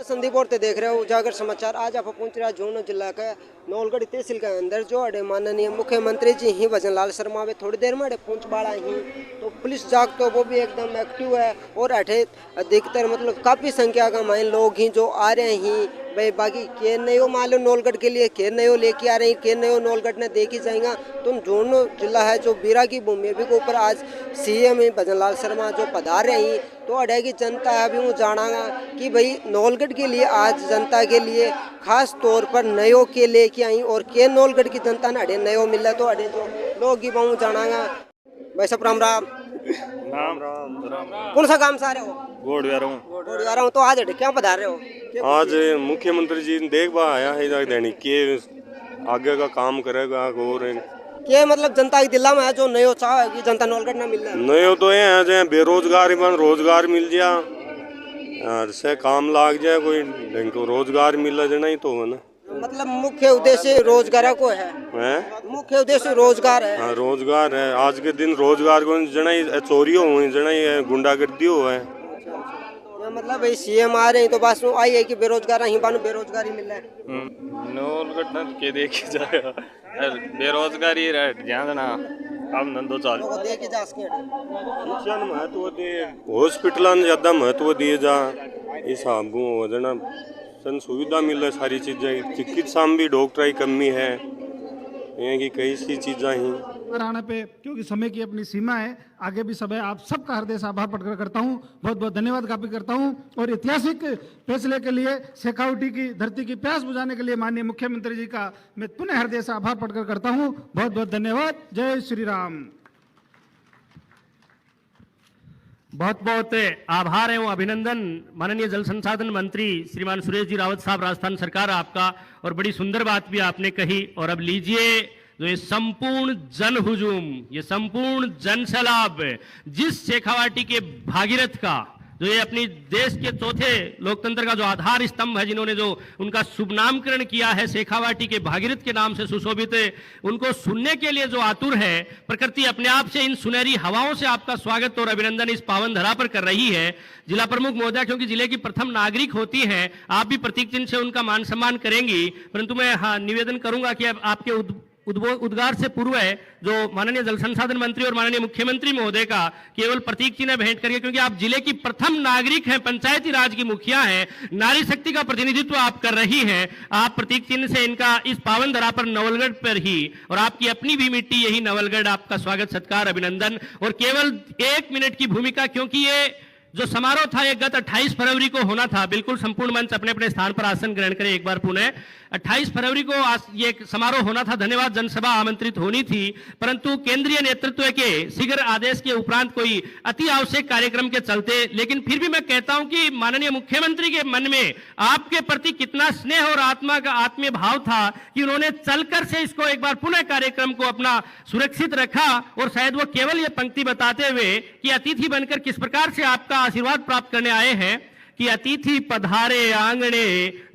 संदीप और देख रहे हो उजागर समाचार। आज आप पहुंच रहा झुंझुनू जिला का नौलगढ़ तहसील के अंदर जो अड़े माननीय मुख्यमंत्री जी ही भजन लाल शर्मा वे थोड़ी देर में अड़े पहुंच बाड़ा ही तो पुलिस जाग तो वो भी एकदम एक्टिव है और अठे अधिकतर मतलब काफी संख्या का माइन लोग ही जो आ रहे हैं भाई। बाकी के नयो मालूम नौलगढ़ के लिए के नयो लेके आ रहे हैं के नयो नौलगढ़ ने देखी जाएगा। तो झुंझुनू जिला है जो बीरा की भूमि के ऊपर आज सीएम भजन लाल शर्मा जो पधार रहे हैं तो अड़े की जनता है अभी वो जानागा कि भाई नौलगढ़ के लिए आज जनता के लिए खास तौर पर नयो के लेके आई और के नौलगढ़ की जनता ने अड़े नयो मिला तो अड़े जो लोग ही बहु जानागा। भाई सब राम राम राम राम राम। कौन सा काम से आ रहे हो? गोड़ तो आज अड़े क्या पधार रहे हो? आज मुख्यमंत्री जी ने देख बा आया है दैनिक के आगे का काम करेगा और के मतलब जनता की दिला में है जो नयो चाह है कि जनता नौलगढ़ ना मिल रहा है। नयो तो ये है जो बेरोजगार बन रोजगार मिल जा और से काम लाग जाए कोई ढंग को रोजगार मिल जाए नहीं तो है ना। मतलब मुख्य उद्देश्य रोजगार को है, मुख्य उद्देश्य रोजगार है। हाँ रोजगार है। आज के दिन रोजगार को जना चोरियों हुई जना गुंडागर्दी हो है। मतलब भाई सीएम आ रहे हैं तो बस आई है कि बेरोजगार ही बानू बेरोजगारी मिल रहा है। नौलगढ़ के देखे जाएगा बेरोजगारी जाना काम धंधो चालू देखे जा सके शिक्षा ने महत्व दे हॉस्पिटल ने ज्यादा महत्व दिए जा हिसाब हो जाना सन सुविधा मिल सारी चीजें चिकित्सा में भी डॉक्टर की कमी है यहाँ की कई सी चीजें ही आने पे क्योंकि समय की अपनी सीमा है। आगे भी सब है आप सबका हृदय से आभार प्रकट करता हूँ, बहुत बहुत धन्यवाद ज्ञापित करता हूँ। और ऐतिहासिक फैसले के लिए शेखावटी की धरती की प्यास बुझाने के लिए माननीय मुख्यमंत्री जी का मैं पुनः हृदय से आभार प्रकट करता हूँ। बहुत बहुत धन्यवाद। जय श्री राम। बहुत बहुत आभार एवं अभिनंदन माननीय जल संसाधन मंत्री श्रीमान सुरेश जी रावत साहब, राजस्थान सरकार आपका। और बड़ी सुंदर बात भी आपने कही। और अब लीजिए जो ये संपूर्ण जन हुजूम, ये संपूर्ण जन सैलाब जिस शेखावाटी के भागीरथ का जो ये अपनी देश के चौथे लोकतंत्र का जो आधार स्तंभ है, जिन्होंने जो उनका शुभ नामकरण किया है शेखावाटी के भागीरथ के नाम से सुशोभित, उनको सुनने के लिए जो आतुर है, प्रकृति अपने आप से इन सुनहरी हवाओं से आपका स्वागत और अभिनंदन इस पावन धरा पर कर रही है। जिला प्रमुख महोदय क्योंकि जिले की प्रथम नागरिक होती हैं, आप भी प्रतीक चिन्ह से उनका मान सम्मान करेंगी। परंतु मैं निवेदन करूंगा कि अब आपके उद्गार से पूर्व है जो माननीय जल संसाधन मंत्री और माननीय मुख्यमंत्री महोदय का केवल प्रतीक चिन्ह भेंट करिए, क्योंकि आप जिले की प्रथम नागरिक हैं, पंचायती राज की मुखिया हैं, नारी शक्ति का प्रतिनिधित्व आप कर रही हैं। आप प्रतीक चिन्ह से इनका इस पावन धरा पर नवलगढ़ पर ही और आपकी अपनी भी मिट्टी यही नवलगढ़ आपका स्वागत सत्कार अभिनंदन। और केवल 1 मिनट की भूमिका, क्योंकि ये जो समारोह था ये गत 28 फरवरी को होना था। बिल्कुल संपूर्ण मंच अपने अपने स्थान पर आसन ग्रहण करें एक बार पुनः। 28 फरवरी को ये समारोह होना था, धन्यवाद जनसभा आमंत्रित होनी थी, परंतु केंद्रीय नेतृत्व के शीघ्र आदेश के उपरांत कोई अति आवश्यक कार्यक्रम के चलते, लेकिन फिर भी मैं कहता हूं कि माननीय मुख्यमंत्री के मन में आपके प्रति कितना स्नेह और आत्मा का आत्मीय भाव था कि उन्होंने चलकर से इसको एक बार पुनः कार्यक्रम को अपना सुरक्षित रखा। और शायद वो केवल ये पंक्ति बताते हुए कि अतिथि बनकर किस प्रकार से आपका आशीर्वाद प्राप्त करने आए हैं कि अतिथि पधारे आंगणे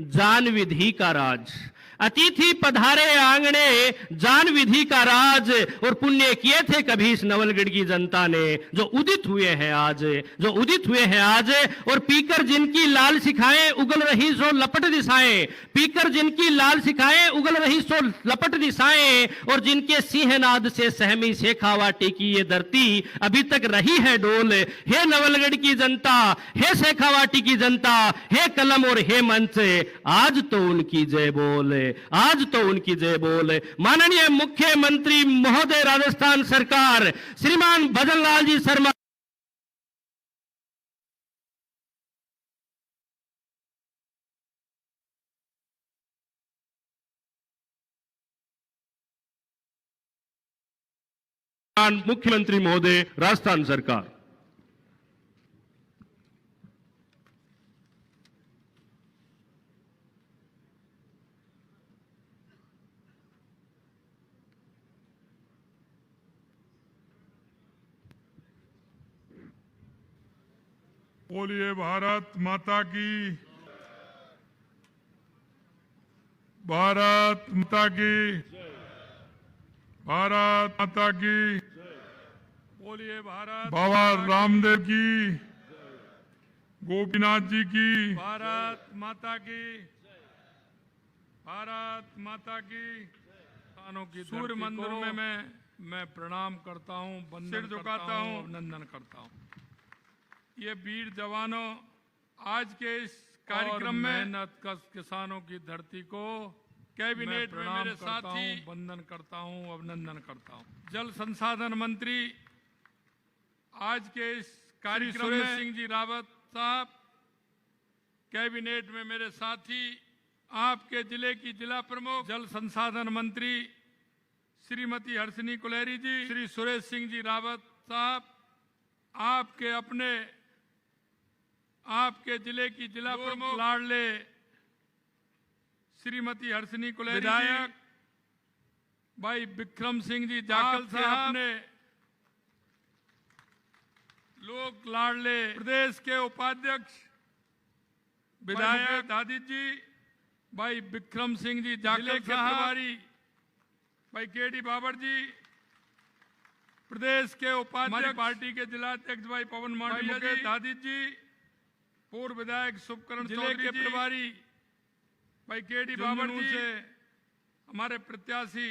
जान विधि का राज, अतिथि पधारे आंगणे जान विधि का राज। और पुण्य किए थे कभी इस नवलगढ़ की जनता ने जो उदित हुए हैं आज, जो उदित हुए हैं आज। और पीकर जिनकी लाल शिखाएं उगल रही सो लपट दिशाएं, पीकर जिनकी लाल शिखाएं उगल रही सो लपट दिशाएं। और जिनके सिंहनाद से सहमी शेखावाटी की ये धरती अभी तक रही है डोल। हे नवलगढ़ की जनता, हे शेखावाटी की जनता, हे कलम और हे मंच, आज तो उनकी जय बोल, आज तो उनकी जय बोल। माननीय मुख्यमंत्री महोदय राजस्थान सरकार श्रीमान भजन लाल जी शर्मा मुख्यमंत्री महोदय राजस्थान सरकार। बोलिए भारत माता की, भारत माता की, भारत माता की। बोलिए भारत बाबा रामदेव की, गोपीनाथ जी की भारत माता की, भारत माता की। सूर्य मंदिर में मैं प्रणाम करता हूँ, वंदन झुकाता हूँ, अभिनंदन करता हूँ। ये वीर जवानों, आज के इस कार्यक्रम में मेहनत कश किसानों की धरती को कैबिनेट में मेरे साथी वंदन करता हूँ, अभिनंदन करता हूँ। जल संसाधन मंत्री आज के इस कार्यक्रम में सुरेश सिंह जी रावत साहब, कैबिनेट में मेरे साथी, आपके जिले की जिला प्रमुख जल संसाधन मंत्री श्रीमती हर्षिनी कुलेरी जी, श्री सुरेश सिंह जी रावत साहब, आपके अपने आपके जिले की जिला प्रमुख लाडले श्रीमती हर्षिनी कुलेरी, विधायक भाई विक्रम सिंह जी जाखल साहब ने लोक लाडले प्रदेश के उपाध्यक्ष विधायक दादी जी, भाई विक्रम सिंह जी जाखल प्रभारी भाई केडी बाबर जी, प्रदेश के उपाध्यक्ष पार्टी के जिला अध्यक्ष भाई पवन मांडविया जी, दादी जी, पूर्व विधायक शुभकरण जिले के प्रभारी भाई केडी बाबर जी से हमारे प्रत्याशी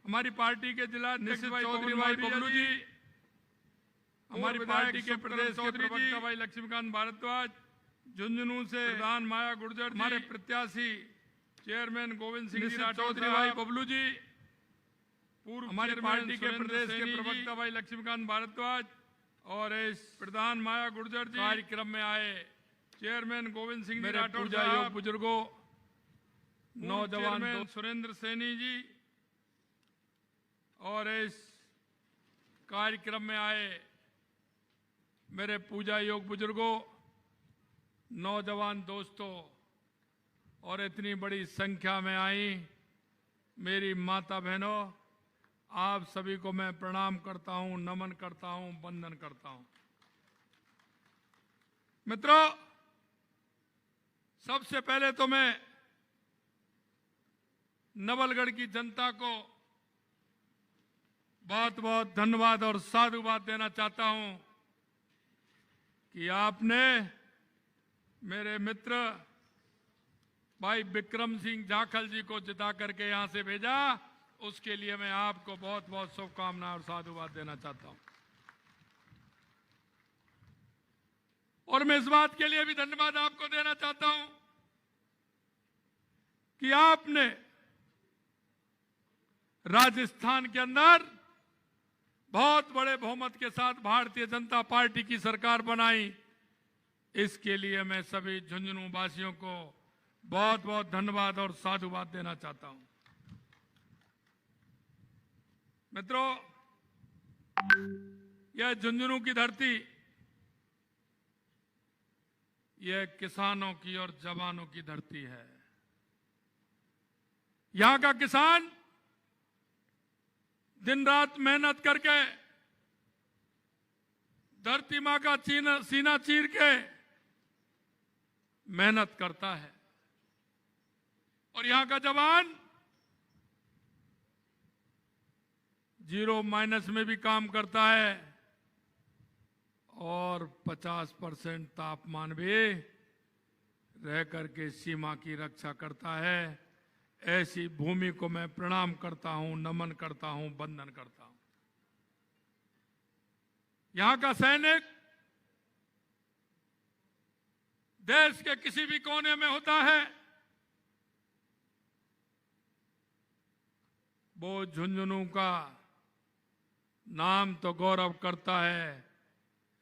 हमारी पार्टी के जिला अध्यक्ष भाई चौधरी भाई बबलू जी, हमारी पार्टी के प्रदेश के प्रवक्ता भाई लक्ष्मीकांत भारद्वाज, झुंझुनू से प्रधान माया गुर्जर, हमारे प्रत्याशी चेयरमैन गोविंद सिंह जी चौधरी भाई बबलू जी, पूर्व हमारी पार्टी के प्रदेश के प्रवक्ता भाई लक्ष्मीकांत भारद्वाज और इस प्रधान माया गुर्जर जी कार्यक्रम में आए चेयरमैन गोविंद सिंह जी राठौर साहब, बुजुर्गों, नौजवान सुरेंद्र सैनी जी और इस कार्यक्रम में आए मेरे पूजा योग बुजुर्गों, नौजवान दोस्तों और इतनी बड़ी संख्या में आई मेरी माता बहनों, आप सभी को मैं प्रणाम करता हूं, नमन करता हूं, वंदन करता हूं। मित्रों, सबसे पहले तो मैं नवलगढ़ की जनता को बहुत बहुत धन्यवाद और साधुवाद देना चाहता हूं कि आपने मेरे मित्र भाई विक्रम सिंह जाखल जी को जिता करके यहां से भेजा। उसके लिए मैं आपको बहुत बहुत शुभकामनाएं और साधुवाद देना चाहता हूं। और मैं इस बात के लिए भी धन्यवाद आपको देना चाहता हूं कि आपने राजस्थान के अंदर बहुत बड़े बहुमत के साथ भारतीय जनता पार्टी की सरकार बनाई। इसके लिए मैं सभी झुंझुनू वासियों को बहुत बहुत धन्यवाद और साधुवाद देना चाहता हूं। मित्रों, यह झुंझुनू की धरती, यह किसानों की और जवानों की धरती है। यहां का किसान दिन रात मेहनत करके धरती मां का सीना चीर के मेहनत करता है और यहां का जवान जीरो माइनस में भी काम करता है और 50% तापमान भी रह करके सीमा की रक्षा करता है। ऐसी भूमि को मैं प्रणाम करता हूं, नमन करता हूं, वंदन करता हूं। यहां का सैनिक देश के किसी भी कोने में होता है, वो झुंझुनू का नाम तो गौरव करता है,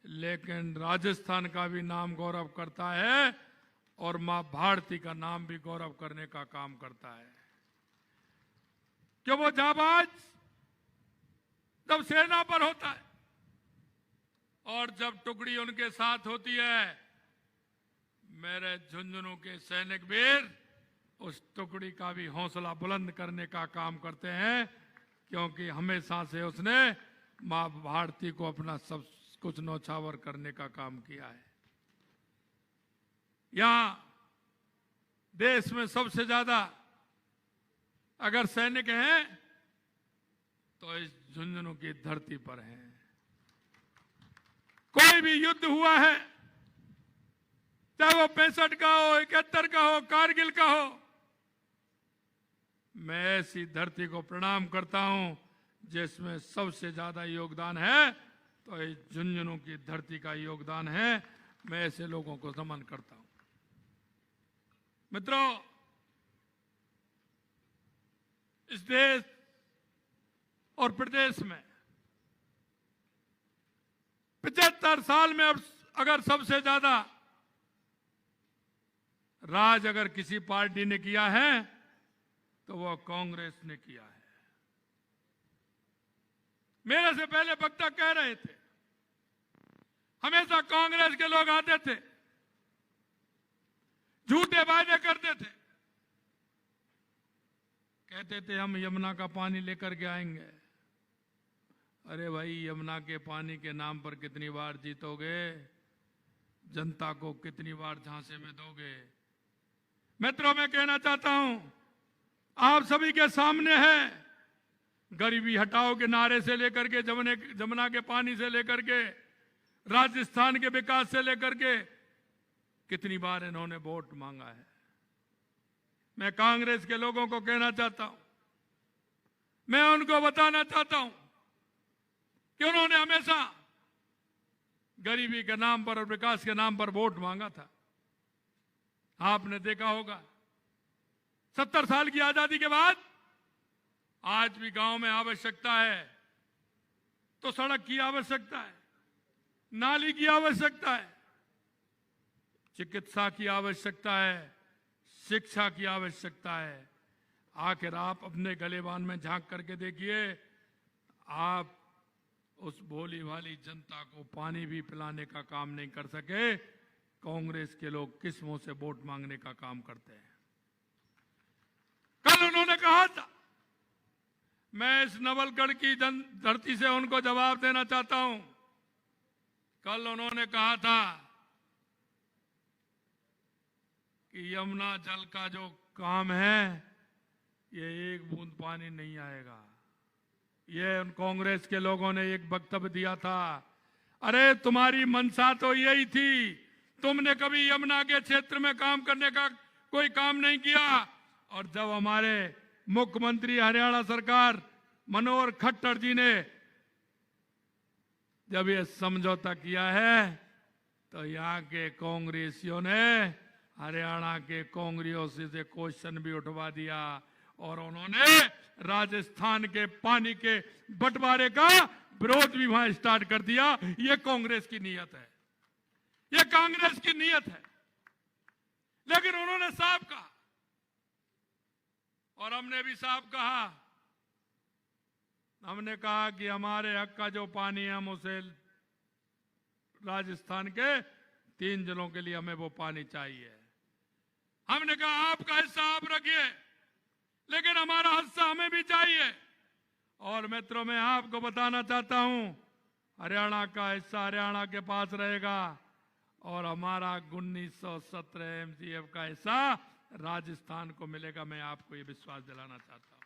लेकिन राजस्थान का भी नाम गौरव करता है और मां भारती का नाम भी गौरव करने का काम करता है। कि वो जाबाज जब सेना पर होता है और जब टुकड़ी उनके साथ होती है, मेरे झुंझुनू के सैनिक वीर उस टुकड़ी का भी हौसला बुलंद करने का काम करते हैं, क्योंकि हमेशा से उसने मां भारती को अपना सब कुछ नौछावर करने का काम किया है। यहां देश में सबसे ज्यादा अगर सैनिक हैं तो इस झुंझुनू की धरती पर हैं। कोई भी युद्ध हुआ है चाहे वो 65 का हो, 71 का हो, कारगिल का हो। मैं ऐसी धरती को प्रणाम करता हूं जिसमें सबसे ज्यादा योगदान है तो इस झुंझुनू की धरती का योगदान है। मैं ऐसे लोगों को नमन करता हूं। मित्रों, इस देश और प्रदेश में 75 साल में अब अगर सबसे ज्यादा राज अगर किसी पार्टी ने किया है तो वह कांग्रेस ने किया है। मेरे से पहले वक्ता कह रहे थे, हमेशा कांग्रेस के लोग आते थे, झूठे वादे करते थे, कहते थे हम यमुना का पानी लेकर के आएंगे। अरे भाई, यमुना के पानी के नाम पर कितनी बार जीतोगे? जनता को कितनी बार झांसे में दोगे? मित्रों, मैं कहना चाहता हूं, आप सभी के सामने है, गरीबी हटाओ के नारे से लेकर के जमुना के पानी से लेकर के राजस्थान के विकास से लेकर के कितनी बार इन्होंने वोट मांगा है। मैं कांग्रेस के लोगों को कहना चाहता हूं, मैं उनको बताना चाहता हूं कि उन्होंने हमेशा गरीबी के नाम पर और विकास के नाम पर वोट मांगा था। आपने देखा होगा 70 साल की आजादी के बाद आज भी गांव में आवश्यकता है तो सड़क की आवश्यकता है, नाली की आवश्यकता है, चिकित्सा की आवश्यकता है, शिक्षा की आवश्यकता है। आखिर आप अपने गलेबान में झांक करके देखिए, आप उस भोली भाली जनता को पानी भी पिलाने का काम नहीं कर सके। कांग्रेस के लोग किस मुंह से वोट मांगने का काम करते हैं। कल उन्होंने कहा था, मैं इस नवलगढ़ की धरती से उनको जवाब देना चाहता हूं। कल उन्होंने कहा था कि यमुना जल का जो काम है, ये एक बूंद पानी नहीं आएगा। ये उन कांग्रेस के लोगों ने एक वक्तव्य दिया था, अरे तुम्हारी मंशा तो यही थी, तुमने कभी यमुना के क्षेत्र में काम करने का कोई काम नहीं किया। और जब हमारे मुख्यमंत्री हरियाणा सरकार मनोहर खट्टर जी ने जब ये समझौता किया है तो यहाँ के कांग्रेसियों ने हरियाणा के कांग्रेसियों से क्वेश्चन भी उठवा दिया और उन्होंने राजस्थान के पानी के बंटवारे का विरोध भी वहां स्टार्ट कर दिया। ये कांग्रेस की नीयत है, ये कांग्रेस की नीयत है। लेकिन उन्होंने साफ कहा और हमने भी साफ कहा, हमने कहा कि हमारे हक का जो पानी है हम उसे राजस्थान के 3 जिलों के लिए हमें वो पानी चाहिए। हमने कहा आपका हिस्सा आप रखिए, लेकिन हमारा हिस्सा हमें भी चाहिए। और मित्रों, मैं आपको बताना चाहता हूं, हरियाणा का हिस्सा हरियाणा के पास रहेगा और हमारा 1917 MCF का हिस्सा राजस्थान को मिलेगा। मैं आपको ये विश्वास दिलाना चाहता हूं।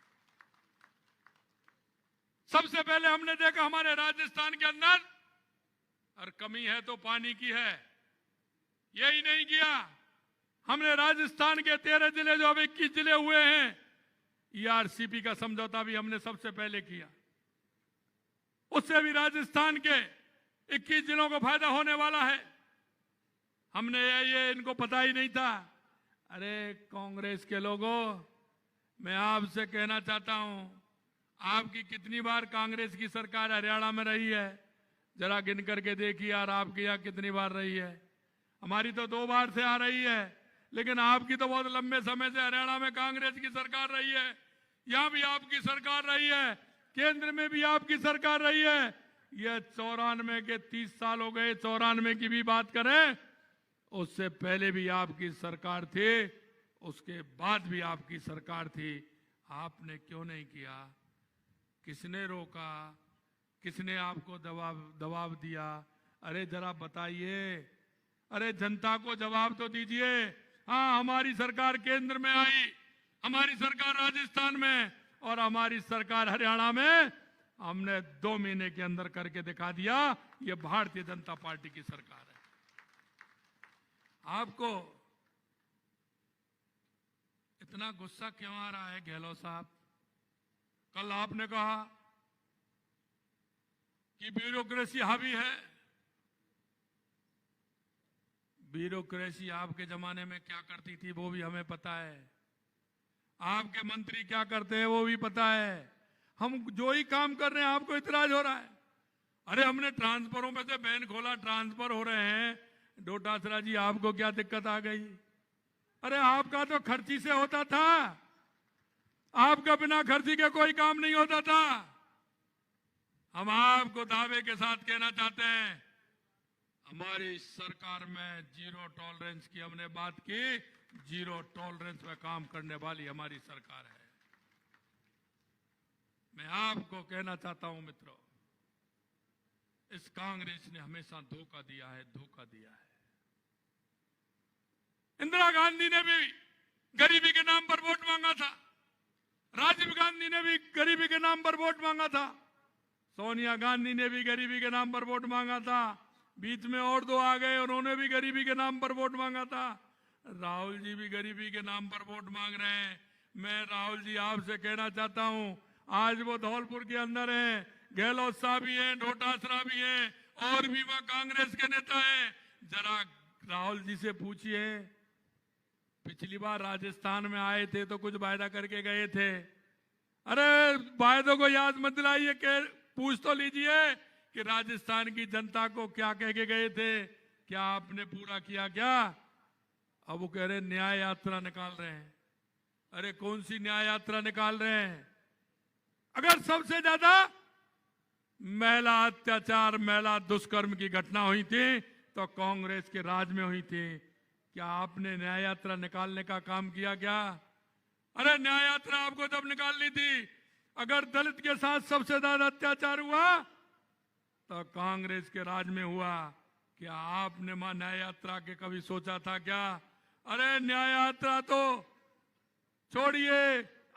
सबसे पहले हमने देखा हमारे राजस्थान के अंदर और कमी है तो पानी की है। यही नहीं किया, हमने राजस्थान के 13 जिले जो अब 21 जिले हुए हैं, ERCP का समझौता भी हमने सबसे पहले किया। उससे भी राजस्थान के 21 जिलों को फायदा होने वाला है। हमने ये इनको पता ही नहीं था। अरे कांग्रेस के लोगों, मैं आपसे कहना चाहता हूं, आपकी कितनी बार कांग्रेस की सरकार हरियाणा में रही है? जरा गिन करके देखिए यार, आपकी यहाँ कितनी बार रही है? हमारी तो 2 बार से आ रही है, लेकिन आपकी तो बहुत लंबे समय से हरियाणा में कांग्रेस की सरकार रही है। यहां भी आपकी सरकार रही है, केंद्र में भी आपकी सरकार रही है। यह 94 के 30 साल हो गए। 94 की भी बात करें, उससे पहले भी आपकी सरकार थी, उसके बाद भी आपकी सरकार थी। आपने क्यों नहीं किया? किसने रोका? किसने आपको दबाव दिया? अरे जरा बताइए, अरे जनता को जवाब तो दीजिए। हाँ, हमारी सरकार केंद्र में आई, हमारी सरकार राजस्थान में और हमारी सरकार हरियाणा में, हमने 2 महीने के अंदर करके दिखा दिया। ये भारतीय जनता पार्टी की सरकार है। आपको इतना गुस्सा क्यों आ रहा है गहलोत साहब? कल आपने कहा कि ब्यूरोक्रेसी हावी है। ब्यूरोक्रेसी आपके जमाने में क्या करती थी वो भी हमें पता है, आपके मंत्री क्या करते हैं वो भी पता है। हम जो ही काम कर रहे हैं आपको इतराज हो रहा है। अरे हमने ट्रांसफरों में से बैन खोला, ट्रांसफर हो रहे हैं। डोटासरा जी आपको क्या दिक्कत आ गई? अरे आपका तो खर्ची से होता था, आपका बिना खर्ची के कोई काम नहीं होता था। हम आपको दावे के साथ कहना चाहते हैं, हमारी सरकार में जीरो टॉलरेंस की हमने बात की, जीरो टॉलरेंस में काम करने वाली हमारी सरकार है। मैं आपको कहना चाहता हूं मित्रों, इस कांग्रेस ने हमेशा धोखा दिया है, धोखा दिया है। इंदिरा गांधी ने भी गरीबी के नाम पर वोट मांगा था, राजीव गांधी ने भी गरीबी के नाम पर वोट मांगा था, सोनिया गांधी ने भी गरीबी के नाम पर वोट मांगा था, बीच में और दो आ गए, उन्होंने भी गरीबी के नाम पर वोट मांगा था। राहुल जी भी गरीबी के नाम पर वोट मांग रहे हैं। मैं राहुल जी आपसे कहना चाहता हूं, आज वो धौलपुर के अंदर हैं, गहलोत साहब भी हैं, डोटासरा भी हैं, और भी वह कांग्रेस के नेता हैं। जरा राहुल जी से पूछिए, पिछली बार राजस्थान में आए थे तो कुछ वायदा करके गए थे। अरे वायदों को याद मत दिलाइए, पूछ तो लीजिए कि राजस्थान की जनता को क्या कह के गए थे, क्या आपने पूरा किया क्या? अब वो कह रहे न्याय यात्रा निकाल रहे हैं। अरे कौन सी न्याय यात्रा निकाल रहे हैं? अगर सबसे ज्यादा महिला अत्याचार, महिला दुष्कर्म की घटना हुई थी तो कांग्रेस के राज में हुई थी। क्या आपने न्याय यात्रा निकालने का काम किया क्या? अरे न्याय यात्रा आपको तब निकालनी थी अगर दलित के साथ सबसे ज्यादा अत्याचार हुआ तो कांग्रेस के राज में हुआ। क्या आपने मां न्याय यात्रा के कभी सोचा था क्या? अरे न्याय यात्रा तो छोड़िए,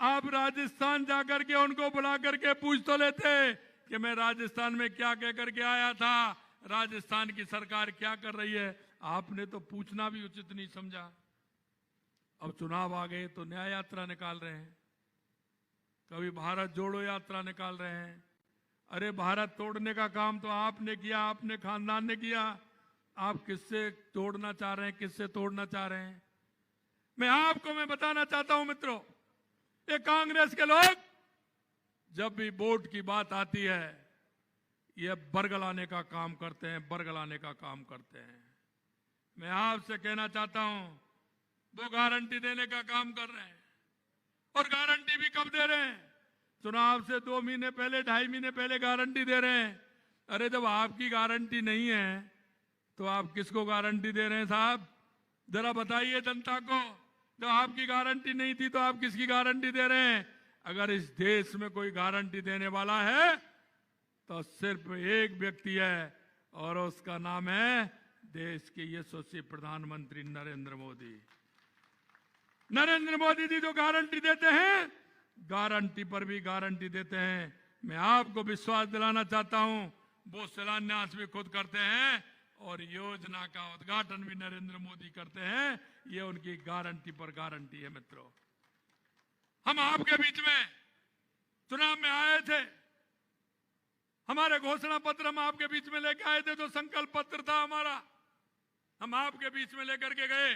आप राजस्थान जाकर के उनको बुला करके पूछ तो लेते कि मैं राजस्थान में क्या कह करके आया था, राजस्थान की सरकार क्या कर रही है। आपने तो पूछना भी उचित नहीं समझा। अब चुनाव आ गए तो न्याय यात्रा निकाल रहे हैं, कभी भारत जोड़ो यात्रा निकाल रहे हैं। अरे भारत तोड़ने का काम तो आपने किया, आपने खानदान ने किया। आप किससे तोड़ना चाह रहे हैं, किससे तोड़ना चाह रहे हैं? मैं बताना चाहता हूं मित्रों, ये कांग्रेस के लोग जब भी वोट की बात आती है ये बरगलाने का काम करते हैं, बरगलाने का काम करते हैं। मैं आपसे कहना चाहता हूं, वो गारंटी देने का काम कर रहे हैं, और गारंटी भी कब दे रहे हैं? चुनाव से 2 महीने पहले, 2.5 महीने पहले गारंटी दे रहे हैं। अरे जब आपकी गारंटी नहीं है तो आप किसको गारंटी दे रहे हैं साहब? जरा बताइए जनता को। जब आपकी गारंटी नहीं थी तो आप किसकी गारंटी दे रहे हैं? अगर इस देश में कोई गारंटी देने वाला है तो सिर्फ एक व्यक्ति है, और उसका नाम है देश के यशस्वी प्रधानमंत्री नरेंद्र मोदी। नरेंद्र मोदी जी जो गारंटी देते हैं, गारंटी पर भी गारंटी देते हैं। मैं आपको विश्वास दिलाना चाहता हूं, वो शिलान्यास भी खुद करते हैं और योजना का उद्घाटन भी नरेंद्र मोदी करते हैं। ये उनकी गारंटी पर गारंटी है। मित्रों, हम आपके बीच में चुनाव में आए थे, हमारे घोषणा पत्र हम आपके बीच में लेके आए थे, जो संकल्प पत्र था हमारा, हम आपके बीच में लेकर के गए।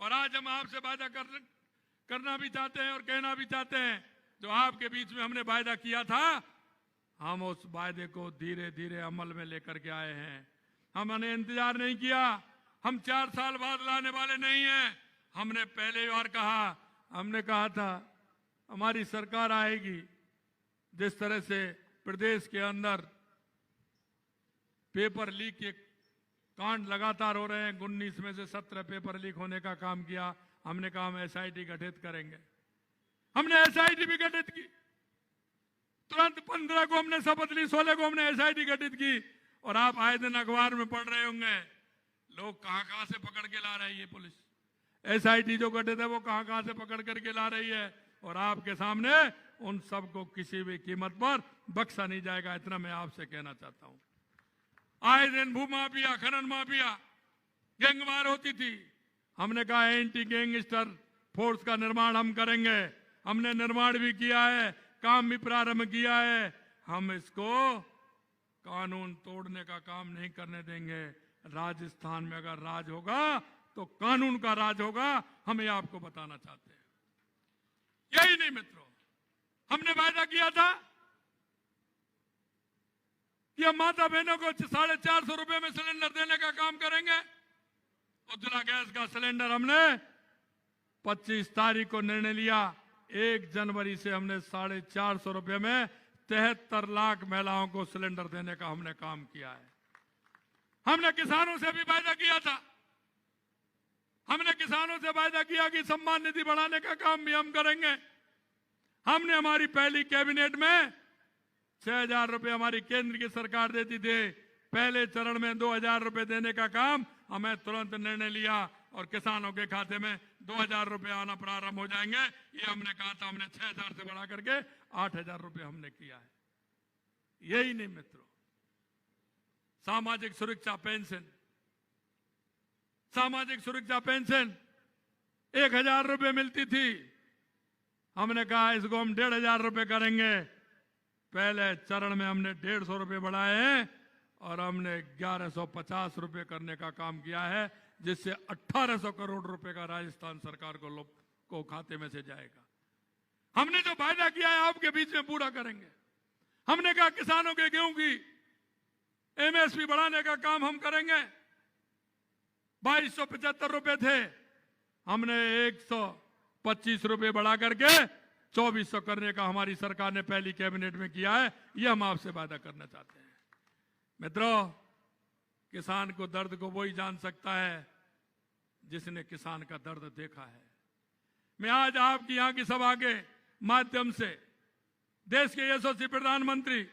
और आज हम आपसे वादा करना भी चाहते हैं और कहना भी चाहते हैं, जो आपके बीच में हमने वायदा किया था, हम उस वायदे को धीरे धीरे अमल में लेकर के आए हैं। हमने इंतजार नहीं किया, हम 4 साल बाद लाने वाले नहीं हैं। हमने पहले बार कहा, हमने कहा था हमारी सरकार आएगी। जिस तरह से प्रदेश के अंदर पेपर लीक के कांड लगातार हो रहे हैं, 19 में से 17 पेपर लीक होने का काम किया। हमने कहा हम SIT गठित करेंगे, हमने SIT भी गठित की। तुरंत 15 को हमने शपथ ली, 16 को हमने SIT गठित की। और आप आए दिन अखबार में पढ़ रहे होंगे, लोग कहां कहां से पकड़ के ला रही है पुलिस। SIT जो गठित है वो कहां कहां से पकड़ करके ला रही है, और आपके सामने उन सबको किसी भी कीमत पर बख्शा नहीं जाएगा। इतना मैं आपसे कहना चाहता हूं। आए दिन भू माफिया, खनन माफिया, गैंगवार होती थी, हमने कहा एंटी गैंगस्टर फोर्स का निर्माण हम करेंगे। हमने निर्माण भी किया है, काम भी प्रारंभ किया है। हम इसको कानून तोड़ने का काम नहीं करने देंगे। राजस्थान में अगर राज होगा तो कानून का राज होगा, हम ये आपको बताना चाहते हैं। यही नहीं मित्रों, हमने वायदा किया था कि हम माता बहनों को 450 रुपए में सिलेंडर देने का काम करेंगे। उज्ज्वला गैस का सिलेंडर हमने 25 तारीख को निर्णय लिया, 1 जनवरी से हमने 450 रुपए में 73 लाख महिलाओं को सिलेंडर देने का हमने काम किया है। हमने किसानों से भी वायदा किया था, हमने किसानों से वायदा किया कि सम्मान निधि बढ़ाने का काम भी हम करेंगे। हमने हमारी पहली कैबिनेट में 6,000 रुपए हमारी केंद्र की सरकार देती थी, पहले चरण में 2,000 रुपए देने का काम हमें तुरंत निर्णय लिया और किसानों के खाते में 2,000 रुपए आना प्रारंभ हो जाएंगे। ये हमने कहा था, हमने 6,000 से बढ़ा करके 8,000 रुपए हमने किया है। यही नहीं मित्रों, सामाजिक सुरक्षा पेंशन, सामाजिक सुरक्षा पेंशन 1,000 रुपए मिलती थी, हमने कहा इसको हम 1,500 रुपए करेंगे। पहले चरण में हमने 150 रुपए बढ़ाए हैं और हमने 1,150 रुपए करने का काम किया है, जिससे 1,800 करोड़ रुपए का राजस्थान सरकार को खाते में से जाएगा। हमने जो वायदा किया है आपके बीच में पूरा करेंगे। हमने कहा किसानों के गेहूं की एमएसपी बढ़ाने का काम हम करेंगे। 2,275 रुपए थे, हमने 125 रुपए बढ़ा करके 2,400 करने का हमारी सरकार ने पहली कैबिनेट में किया है। यह हम आपसे वादा करना चाहते हैं। मित्रों, किसान को दर्द को वही जान सकता है जिसने किसान का दर्द देखा है। मैं आज आपकी यहां की सभा के माध्यम से देश के यशस्वी प्रधानमंत्री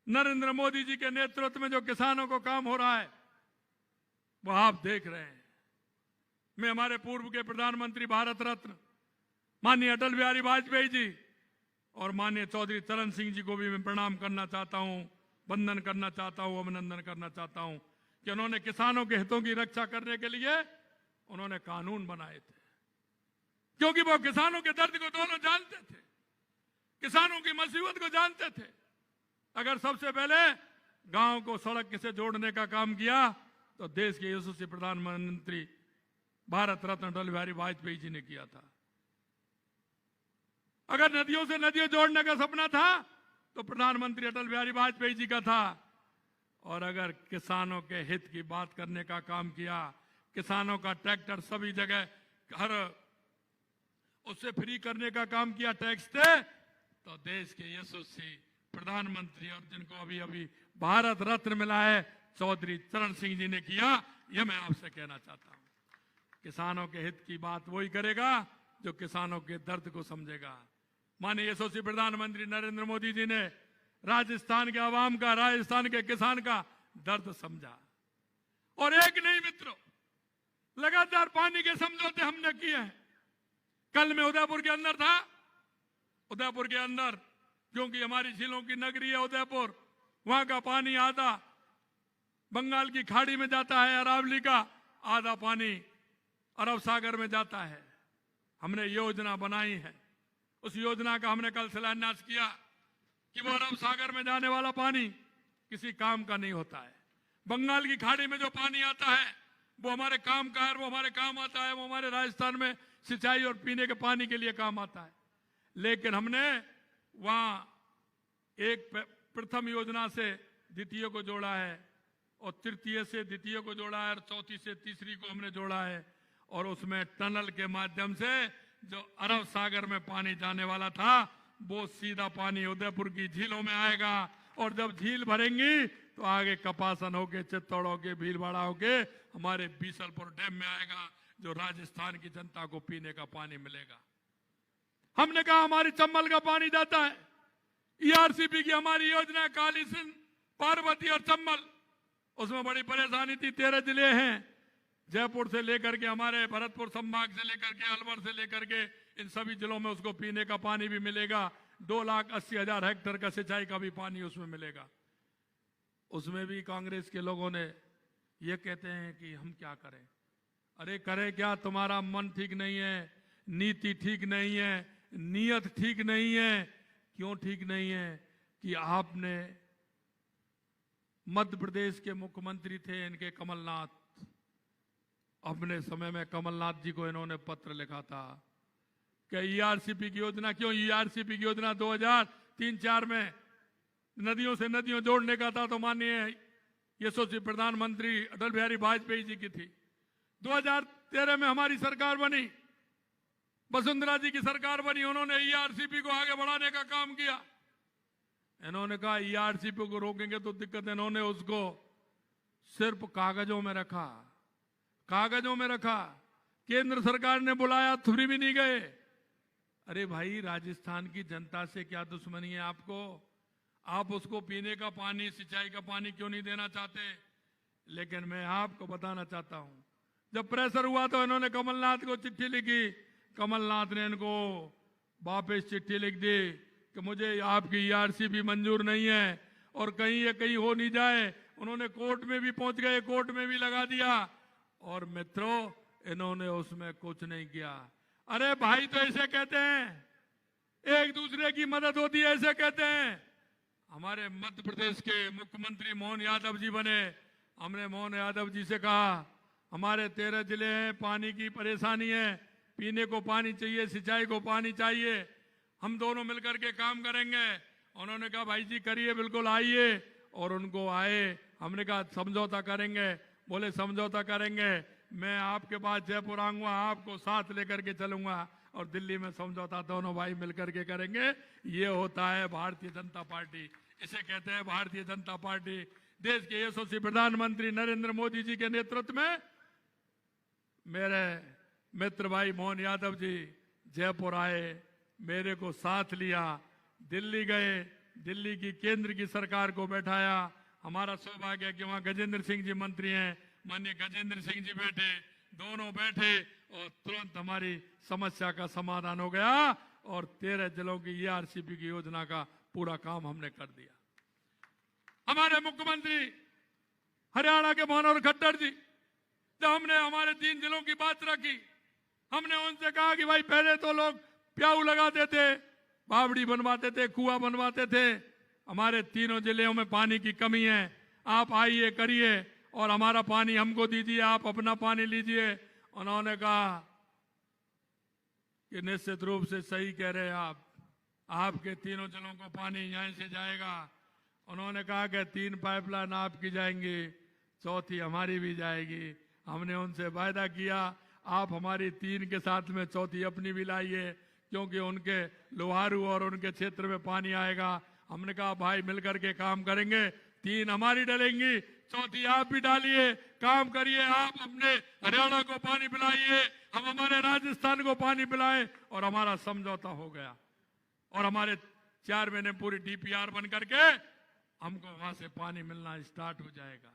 नरेंद्र मोदी जी के नेतृत्व में जो किसानों को काम हो रहा है वो आप देख रहे हैं। मैं हमारे पूर्व के प्रधानमंत्री भारत रत्न माननीय अटल बिहारी वाजपेयी जी और माननीय चौधरी चरण सिंह जी को भी मैं प्रणाम करना चाहता हूं, वंदन करना चाहता हूं, अभिनंदन करना चाहता हूं कि उन्होंने किसानों के हितों की रक्षा करने के लिए उन्होंने कानून बनाए थे, क्योंकि वो किसानों के दर्द को दोनों जानते थे, किसानों की मुसीबत को जानते थे। अगर सबसे पहले गांव को सड़क से जोड़ने का काम किया तो देश के यशस्वी प्रधानमंत्री भारत रत्न अटल बिहारी वाजपेयी जी ने किया था। अगर नदियों से नदियों जोड़ने का सपना था तो प्रधानमंत्री अटल बिहारी वाजपेयी जी का था। और अगर किसानों के हित की बात करने का काम किया, किसानों का ट्रैक्टर सभी जगह हर उससे फ्री करने का काम किया टैक्स से, तो देश के यशस्वी प्रधानमंत्री और जिनको अभी अभी भारत रत्न मिला है चौधरी चरण सिंह जी ने किया। यह मैं आपसे कहना चाहता हूं, किसानों के हित की बात वही करेगा जो किसानों के दर्द को समझेगा। माननीय यशस्वी प्रधानमंत्री नरेंद्र मोदी जी ने राजस्थान के आवाम का, राजस्थान के किसान का दर्द समझा। और एक नहीं मित्रों, लगातार पानी के समझौते हमने किए हैं। कल मैं उदयपुर के अंदर था। उदयपुर के अंदर, क्योंकि हमारी झीलों की नगरी है उदयपुर, वहां का पानी आधा बंगाल की खाड़ी में जाता है, अरावली का आधा पानी अरब सागर में जाता है। हमने योजना बनाई है, उस योजना का हमने कल शिलान्यास किया कि वो अरब सागर में जाने वाला पानी किसी काम का नहीं होता है। बंगाल की खाड़ी में जो पानी आता है वो हमारे काम का है, वो हमारे काम आता है, वो हमारे राजस्थान में सिंचाई और पीने के पानी के लिए काम आता है। लेकिन हमने वहां एक प्रथम योजना से द्वितीय को जोड़ा है और तृतीय से द्वितीय को जोड़ा है और चौथी से तीसरी को हमने जोड़ा है। और उसमें टनल के माध्यम से जो अरब सागर में पानी जाने वाला था वो सीधा पानी उदयपुर की झीलों में आएगा। और जब झील भरेंगी तो आगे कपासन होके, चित्तौड़ होके, भीलवाड़ा होके हमारे बीसलपुर डैम में आएगा, जो राजस्थान की जनता को पीने का पानी मिलेगा। हमने कहा हमारी चंबल का पानी जाता है, ईआरसीपी की हमारी योजना काली सिंध, पार्वती और चंबल, उसमें बड़ी परेशानी थी। 13 जिले हैं, जयपुर से लेकर के हमारे भरतपुर संभाग से लेकर के अलवर से लेकर के इन सभी जिलों में उसको पीने का पानी भी मिलेगा। 2,80,000 हेक्टेयर का सिंचाई का भी पानी उसमें मिलेगा। उसमें भी कांग्रेस के लोगों ने ये कहते हैं कि हम क्या करें। अरे करे क्या, तुम्हारा मन ठीक नहीं है, नीति ठीक नहीं है, नीयत ठीक नहीं है। क्यों ठीक नहीं है? कि आपने मध्य प्रदेश के मुख्यमंत्री थे इनके कमलनाथ, अपने समय में कमलनाथ जी को इन्होंने पत्र लिखा था कि ईआरसीपी की योजना, क्यों ईआरसीपी की योजना 2003-4 में नदियों से नदियों जोड़ने का था, तो माननीय यशस्वी प्रधानमंत्री अटल बिहारी वाजपेयी जी की थी। 2013 में हमारी सरकार बनी, वसुंधरा जी की सरकार बनी, उन्होंने ईआरसीपी को आगे बढ़ाने का काम किया। इन्होंने कहा ईआरसीपी को रोकेंगे तो दिक्कत, इन्होंने उसको सिर्फ कागजों में रखा, कागजों में रखा। केंद्र सरकार ने बुलाया, थ्री भी नहीं गए। अरे भाई, राजस्थान की जनता से क्या दुश्मनी है आपको? आप उसको पीने का पानी, सिंचाई का पानी क्यों नहीं देना चाहते? लेकिन मैं आपको बताना चाहता हूं, जब प्रेशर हुआ तो इन्होंने कमलनाथ को चिट्ठी लिखी, कमलनाथ ने इनको वापस चिट्ठी लिख दी कि मुझे आपकी ईआरसीपी मंजूर नहीं है और कहीं ये कहीं हो नहीं जाए। उन्होंने कोर्ट में भी पहुंच गए, कोर्ट में भी लगा दिया, और मित्रों इन्होंने उसमें कुछ नहीं किया। अरे भाई, तो ऐसे कहते हैं, एक दूसरे की मदद होती है, ऐसे कहते हैं। हमारे मध्य प्रदेश के मुख्यमंत्री मोहन यादव जी बने, हमने मोहन यादव जी से कहा हमारे 13 जिले हैं, पानी की परेशानी है, पीने को पानी चाहिए, सिंचाई को पानी चाहिए, हम दोनों मिलकर के काम करेंगे। उन्होंने कहा भाई जी करिए, बिल्कुल आइए, और उनको आए। हमने कहा समझौता करेंगे, बोले समझौता करेंगे, मैं आपके पास जयपुर आऊंगा, आपको साथ लेकर के चलूंगा और दिल्ली में समझौता दोनों भाई मिलकर के करेंगे। ये होता है भारतीय जनता पार्टी, इसे कहते हैं भारतीय जनता पार्टी। देश के यशस्वी प्रधानमंत्री नरेंद्र मोदी जी के नेतृत्व में मेरे मित्र भाई मोहन यादव जी जयपुर आए, मेरे को साथ लिया, दिल्ली गए, दिल्ली की केंद्र की सरकार को बैठाया। हमारा सौभाग्य है कि वहां गजेंद्र सिंह जी मंत्री हैं, माननीय गजेंद्र सिंह जी बैठे, दोनों बैठे और तुरंत हमारी समस्या का समाधान हो गया और 13 जिलों की ईआरसीपी की योजना का पूरा काम हमने कर दिया। हमारे मुख्यमंत्री हरियाणा के मनोहर खट्टर जी, जब हमने हमारे 3 जिलों की बात रखी, हमने उनसे कहा कि भाई पहले तो लोग प्याऊ लगाते थे, बावड़ी बनवाते थे, कुआं बनवाते थे, हमारे तीनों जिलों में पानी की कमी है, आप आइए करिए और हमारा पानी हमको दीजिए, आप अपना पानी लीजिए। उन्होंने कहा कि निश्चित रूप से सही कह रहे हैं आप, आपके तीनों जिलों को पानी यहीं से जाएगा। उन्होंने कहा कि 3 पाइपलाइन आपकी जाएंगी, चौथी हमारी भी जाएगी। हमने उनसे वायदा किया आप हमारी 3 के साथ में चौथी अपनी भी लाइए, क्योंकि उनके लोहारू और उनके क्षेत्र में पानी आएगा। हमने कहा भाई मिलकर के काम करेंगे, 3 हमारी डलेंगी, चौथी आप भी डालिए, काम करिए, आप अपने हरियाणा को पानी पिलाइए, हम हमारे राजस्थान को पानी पिलाएं, और हमारा समझौता हो गया। और हमारे 4 महीने पूरी डीपीआर बन करके हमको वहां से पानी मिलना स्टार्ट हो जाएगा।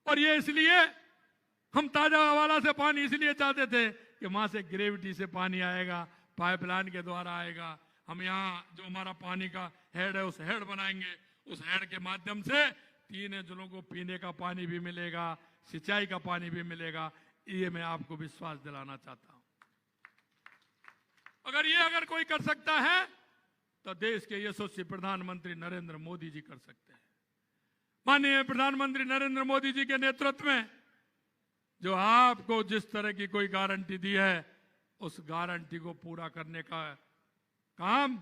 और ये इसलिए हम ताजा हवाला से पानी इसलिए चाहते थे कि वहां से ग्रेविटी से पानी आएगा, पाइपलाइन के द्वारा आएगा। हम यहाँ जो हमारा पानी का हेड है उस हेड बनाएंगे, उस हेड के माध्यम से 3 जिलों को पीने का पानी भी मिलेगा, सिंचाई का पानी भी मिलेगा। ये मैं आपको विश्वास दिलाना चाहता हूं। अगर कोई कर सकता है तो देश के यशस्वी प्रधानमंत्री नरेंद्र मोदी जी कर सकते हैं। माननीय प्रधानमंत्री नरेंद्र मोदी जी के नेतृत्व में जो आपको जिस तरह की कोई गारंटी दी है, उस गारंटी को पूरा करने का काम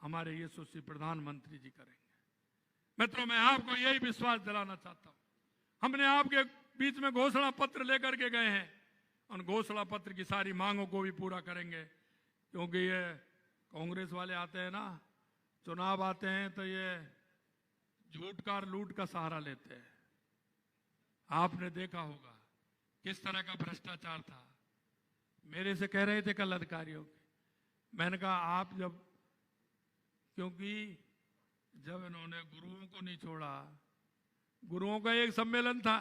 हमारे यशस्वी प्रधानमंत्री जी करेंगे। मित्रों, मैं आपको यही विश्वास दिलाना चाहता हूं। हमने आपके बीच में घोषणा पत्र लेकर के गए हैं, उन घोषणा पत्र की सारी मांगों को भी पूरा करेंगे। क्योंकि ये कांग्रेस वाले आते हैं ना, चुनाव आते हैं तो ये झूठ का लूट का सहारा लेते हैं। आपने देखा होगा किस तरह का भ्रष्टाचार था। मेरे से कह रहे थे कल अधिकारियों के, मैंने कहा आप क्योंकि जब इन्होंने गुरुओं को नहीं छोड़ा, गुरुओं का एक सम्मेलन था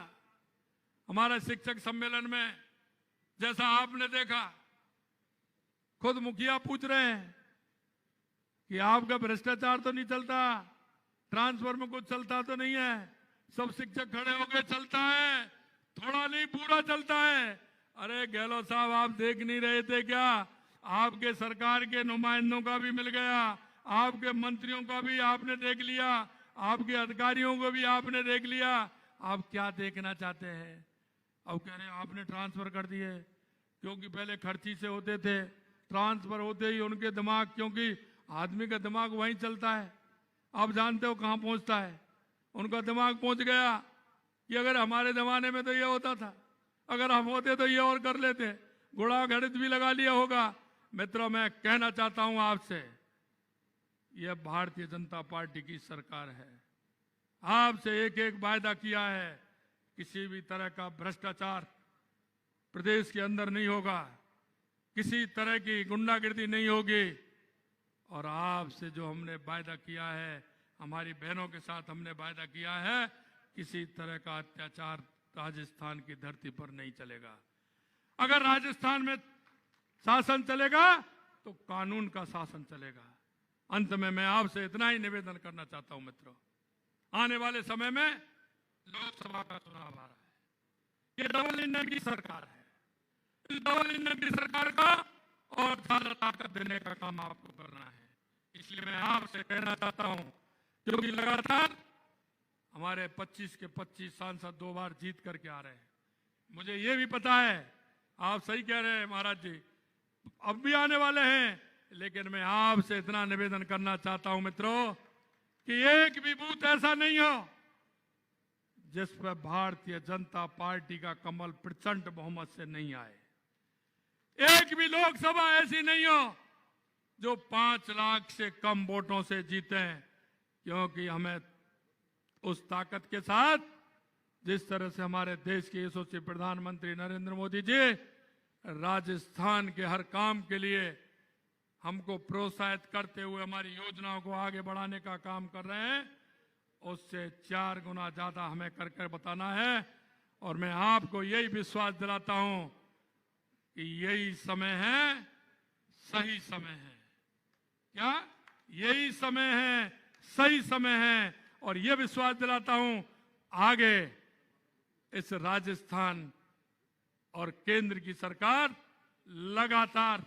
हमारा शिक्षक सम्मेलन में, जैसा आपने देखा, खुद मुखिया पूछ रहे हैं कि आपका भ्रष्टाचार तो नहीं चलता, ट्रांसफर में कुछ चलता तो नहीं है? सब शिक्षक खड़े हो गए, चलता है, थोड़ा नहीं पूरा चलता है। अरे गहलोत साहब, आप देख नहीं रहे थे क्या? आपके सरकार के नुमाइंदों का भी मिल गया, आपके मंत्रियों का भी आपने देख लिया, आपके अधिकारियों को भी आपने देख लिया। आप क्या देखना चाहते हैं? अब कह रहे हैं आपने ट्रांसफर कर दिए, क्योंकि पहले खर्ची से होते थे, ट्रांसफर होते ही उनके दिमाग, क्योंकि आदमी का दिमाग वहीं चलता है, आप जानते हो कहाँ पहुंचता है। उनका दिमाग पहुंच गया कि अगर हमारे जमाने में तो ये होता था, अगर हम होते तो ये और कर लेते, गुड़ा गणित भी लगा लिया होगा। मित्रों, मैं कहना चाहता हूं आपसे, यह भारतीय जनता पार्टी की सरकार है। आपसे एक एक वायदा किया है, किसी भी तरह का भ्रष्टाचार प्रदेश के अंदर नहीं होगा, किसी तरह की गुंडागिर्दी नहीं होगी। और आपसे जो हमने वायदा किया है, हमारी बहनों के साथ हमने वायदा किया है, किसी तरह का अत्याचार राजस्थान की धरती पर नहीं चलेगा। अगर राजस्थान में शासन चलेगा तो कानून का शासन चलेगा। अंत में मैं आपसे इतना ही निवेदन करना चाहता हूं मित्रों, आने वाले समय में लोकसभा का चुनाव आ रहा है, ये डबल इंजन की सरकार है। इस डबल इंजन की सरकार का और ज्यादा ताकत देने का काम आपको करना है। इसलिए मैं आपसे कहना चाहता हूं, क्योंकि लगातार हमारे 25 के 25 सांसद 2 बार जीत करके आ रहे हैं, मुझे ये भी पता है, आप सही कह रहे हैं महाराज जी, अब भी आने वाले हैं। लेकिन मैं आपसे इतना निवेदन करना चाहता हूं मित्रों, कि एक भी बूथ ऐसा नहीं हो जिस पर भारतीय जनता पार्टी का कमल प्रचंड बहुमत से नहीं आए। एक भी लोकसभा ऐसी नहीं हो जो 5 लाख से कम वोटों से जीते हैं, क्योंकि हमें उस ताकत के साथ, जिस तरह से हमारे देश के यशस्वी प्रधानमंत्री नरेंद्र मोदी जी राजस्थान के हर काम के लिए हमको प्रोत्साहित करते हुए हमारी योजनाओं को आगे बढ़ाने का काम कर रहे हैं, उससे 4 गुना ज्यादा हमें कर बताना है। और मैं आपको यही विश्वास दिलाता हूं कि यही समय है, सही समय है। क्या यही समय है, सही समय है? और यह विश्वास दिलाता हूं, आगे इस राजस्थान और केंद्र की सरकार लगातार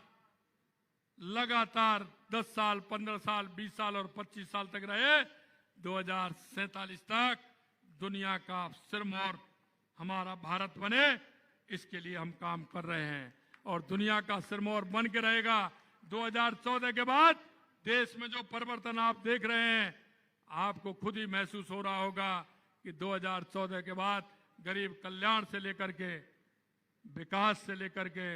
10 साल, 15 साल, 20 साल और 25 साल तक रहे। 2047 तक दुनिया का सिरमौर हमारा भारत बने, इसके लिए हम काम कर रहे हैं और दुनिया का सिरमौर बन के रहेगा। 2014 के बाद देश में जो परिवर्तन आप देख रहे हैं, आपको खुद ही महसूस हो रहा होगा कि 2014 के बाद गरीब कल्याण से लेकर के, विकास से लेकर के,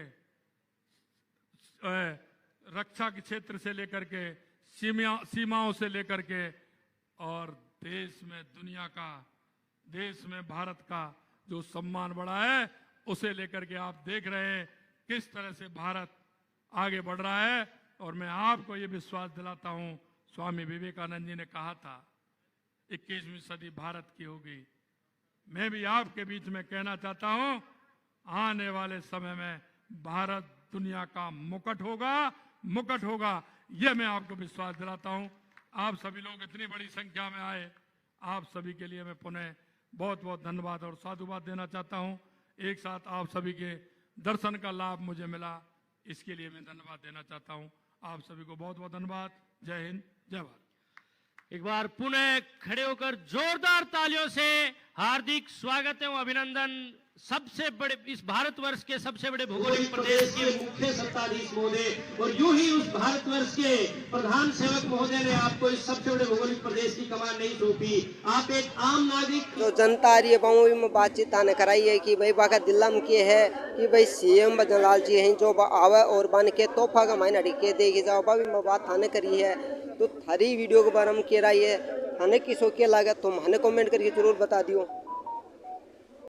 रक्षा के क्षेत्र से लेकर के, सीमाओं से लेकर के, और देश में दुनिया का, देश में भारत का जो सम्मान बढ़ा है, उसे लेकर के आप देख रहे हैं किस तरह से भारत आगे बढ़ रहा है। और मैं आपको ये विश्वास दिलाता हूं, स्वामी विवेकानंद जी ने कहा था 21वीं सदी भारत की होगी। मैं भी आपके बीच में कहना चाहता हूं, आने वाले समय में भारत दुनिया का मुकुट होगा। यह मैं आपको विश्वास दिलाता हूं। आप सभी लोग इतनी बड़ी संख्या में आए, आप सभी के लिए मैं पुनः बहुत बहुत धन्यवाद और साधुवाद देना चाहता हूं। एक साथ आप सभी के दर्शन का लाभ मुझे मिला, इसके लिए मैं धन्यवाद देना चाहता हूं। आप सभी को बहुत बहुत धन्यवाद। जय हिंद, जय भारत। एक बार पुनः खड़े होकर जोरदार तालियों से हार्दिक स्वागत एवं अभिनंदन सबसे बड़े, इस भारतवर्ष के सबसे बड़े भौगोलिक प्रदेश के मुख्य सत्ताधीश महोदय, और यूं ही उस भारतवर्ष के प्रधान सेवक महोदय ने आपको इस सबसे बड़े भौगोलिक प्रदेश की कमान नहीं सौंपी। आप एक आम नागरिक, जो जनता आ रही है बाऊ में बातचीत आने कराई है कि भाई बाका दिल्ला में किए है कि भाई सीएम भजनलाल जी हैं जो आवे और बन के तोहफा का मायने अड़के देगी जाओ बाबी में बात थाने करी है। तो थारी वीडियो के बारे में कह रही है, थाने की सो के लागत तुम हमें कमेंट करके जरूर बता दियो।